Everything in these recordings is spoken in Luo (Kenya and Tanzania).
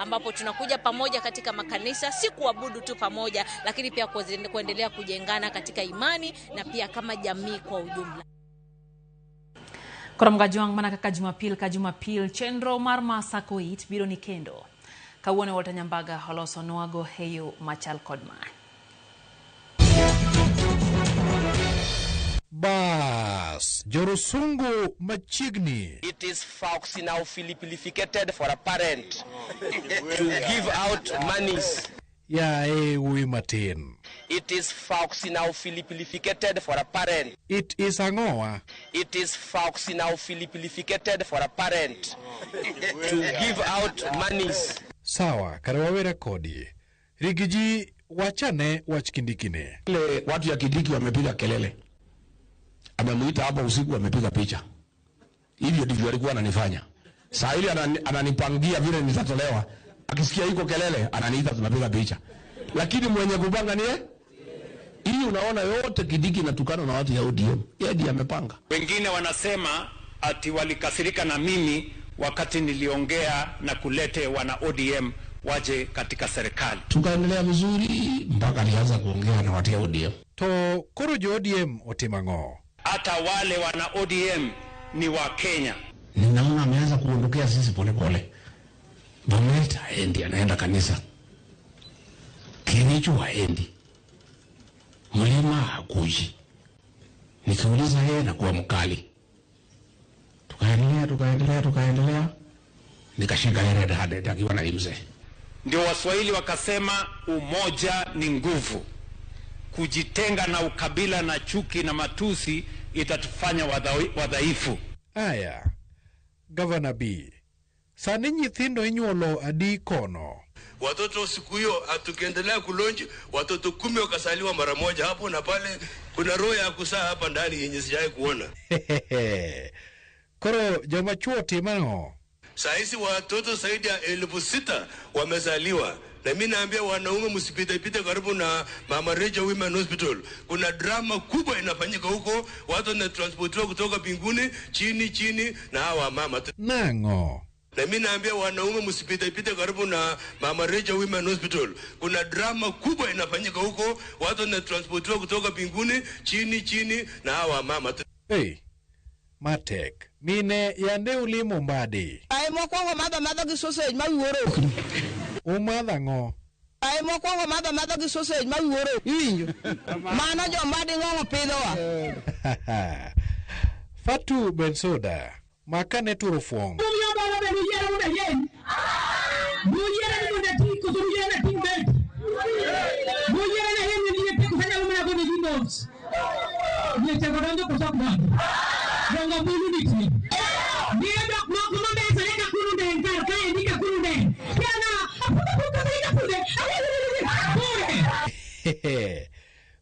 ambapo tunakuja pamoja katika makanisa, si kuabudu tu pamoja, lakini pia kuendelea kujengana katika imani na pia kama jamii kwa ujumla. Koram gajuang mana ka Jumapil chenro mar Masakoit biro ni kendo. Kawuone Walter Nyambaga holoso nwago heyo machal kodma. Bas, Jorusungu machigni. It is folks now philippificated for a parent to give out monies. Ya ui matin. It is folks now philippificated for a parent. It is angoa. It is folks now philippificated for a parent to give out monies. Sawa, karawawera kodi. Rigiji wachane wachkindikine. Kile watu ya Kindiki wamepiga kelele. Amemuita hapa usiku amepiga picha. Hivyo ndivyo alikuwa ananifanya. Saa ile ananipangia vile nitatolewa. Akisikia iko kelele ananiita tunapiga picha. Lakini mwenye kupanga ni hii unaona yote Kindiki inatukana na watu ya ODM. Yeye ndiye amepanga. Wengine wanasema ati walikasirika na mimi wakati niliongea na kulete wana ODM waje katika serikali. Tukaendelea vizuri mpaka alianza kuongea na watu ya ODM. To kuru ODM otimango. Hata wale wana ODM ni wa Kenya. Ninaona ameanza kuondokea sisi polepole. Bomet haendi, anaenda kanisa. Kinicho haendi. Mlima hakuji. Nikiuliza yeye na kuwa mkali. Tukaendelea. Nikashika yeye hadi akiwa na mzee. Ndio Waswahili wakasema umoja ni nguvu. Kujitenga na ukabila na chuki na matusi itatufanya wadhaifu. Aya, Governor B. Sani nyithindo inyuolo adi kono. Watoto siku hiyo tukiendelea kulonji watoto 10 wakasaliwa mara moja hapo na pale. Kuna roho ya kusaa hapa ndani yenye sijawahi kuona. Koro joma chuo timango. Saisi watoto zaidi ya 6,000 wamezaliwa. Na mimi naambia wanaume msipite karibu na Mama Rachel Women Hospital. Kuna drama kubwa inafanyika huko, watu wanatransportiwa kutoka mbinguni chini na hawa mama. Nango. Na mimi naambia wanaume msipite karibu na Mama Rachel Women Hospital. Kuna drama kubwa inafanyika huko, watu wanatransportiwa kutoka mbinguni chini na hawa mama. Hey. Matek. Mine yande ulimo mbadi. Ai mokwongo madho gi sausage mawuoro. Umadha ngo. Ai mokwongo madho gi sausage mawuoro. Iwinjo. Mano jo mbadi ngo pidhowa. Fatu Bensoda. Makane turo fuong.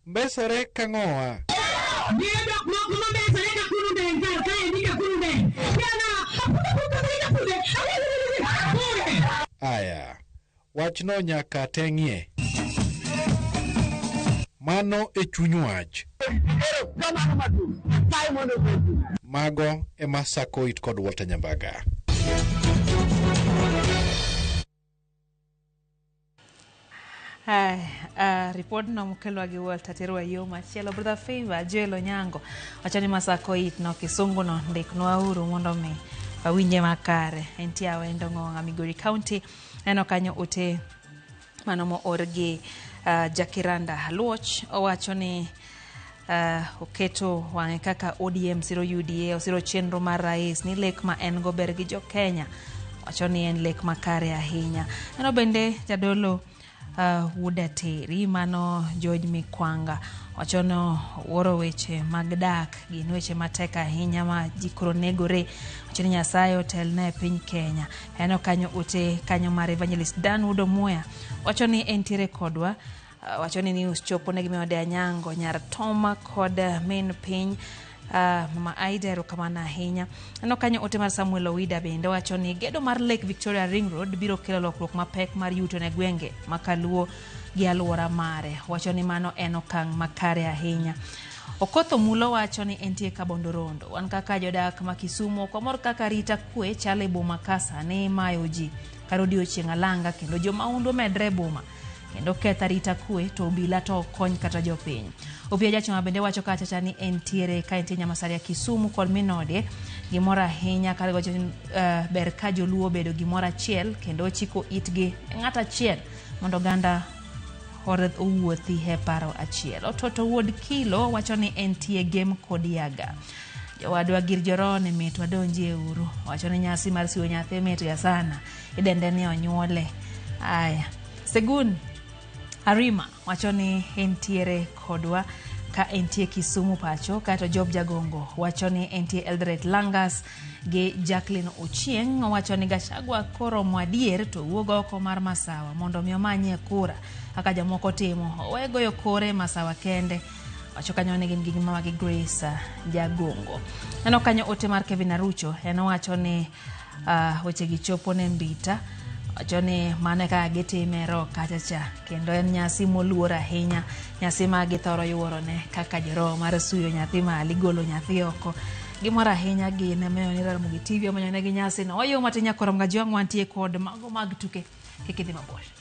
Mbesore kangoa. Aya, wachno nyaka teng'ie. Mano e chuny wach. Mago e Masakoit kod Walter Nyambaga. Report no mukelo gi Walter terwa yo machielo brother Favor Joel Onyango wachani Masakoit no kisungu no ndiknwa uru mondo mi winje makare entia wendo ngonga Migori County neno kanyo ote manomo orgi Jakiranda Haluoch owacho ni oketo wange kaka ODM 0 UDA o 0 chenro mar rais ni lek ma en go ber gi jo Kenya wacho ni en lek makare ahinya neno bende jadolo Wudateri mano George Mikwanga wachono woro weche magdak gin weche mateka ahinya ma jikro negore wachoni Nyasaye otelne e piny Kenya eno kanyo ute kanyo mar Evangelist Dan Udo Muya wachoni entiere kodwa wachoni ni uschopo ne gimode Anyango nyar Toma kod min piny Mama Aida erokamano ahinya eno kanyo ote mar Samuel Owida bende wachoni gedo mar Lake Victoria Ring Road biro kelo lokruok mapek mar yuto ne gwenge makaluo gi aluora mare wachoni mano en okang' makare ahinya Okotho Mulo wachoni entie Kabondorondo wan kaka jodak ma Kisumu komor kaka rita kwe chale boma kasa ne mayo ji karodio chiengalanga kendo jomaundo medre boma kendo ketharita kwe to obila to kony kata jopiny. Opia jachoma bende wacho kacha ni entiere ka entie Nyamasaria Kisumu kod Minode gimora ahinya kare wacho ber ka joluo bedo gimora achiel kendo chiko itgi ng'ata achiel mondo ganda hore owuothi he paro achiel. Ototo wuod Kilo wacho ni entie game kod yaga. Jowadwa gir jorone mit wadonje uru. Wacho ni nyasi mar siwo nyathi mit ga sana. Idende ni onyuole. Aya. Segun Arima wacho ni entiere kodwa ka entie Kisumu pacho kato Job Jagongo wacho ni entie Eldoret Langas gi Jacqueline Ochieng wacho ni Gachagua koro mwadier to wuogo oko mar Masawa mondo mi omanye kura kaka jamoko timo wegoyo kore Masawa kende. Wacho kanyo ni gin gima magi Grace Jagongo. Neno kanyo ote mar Kevin Arucho eno wacho ni weche gichopo ne Mbita. Wacho ni mane ka gitime ro kachacha kendo en nyasi moluor ahinya, nyasi ma githoro yuoro ne kaka joro mar suyo nyathi mali golo nyathi oko gimora ahinya gi ne meyo ni Ramogi TV omanyo ne gi nyasi no wayo matinya korom ga jwang wantie kod mago mag tuke kikidhi mabosh.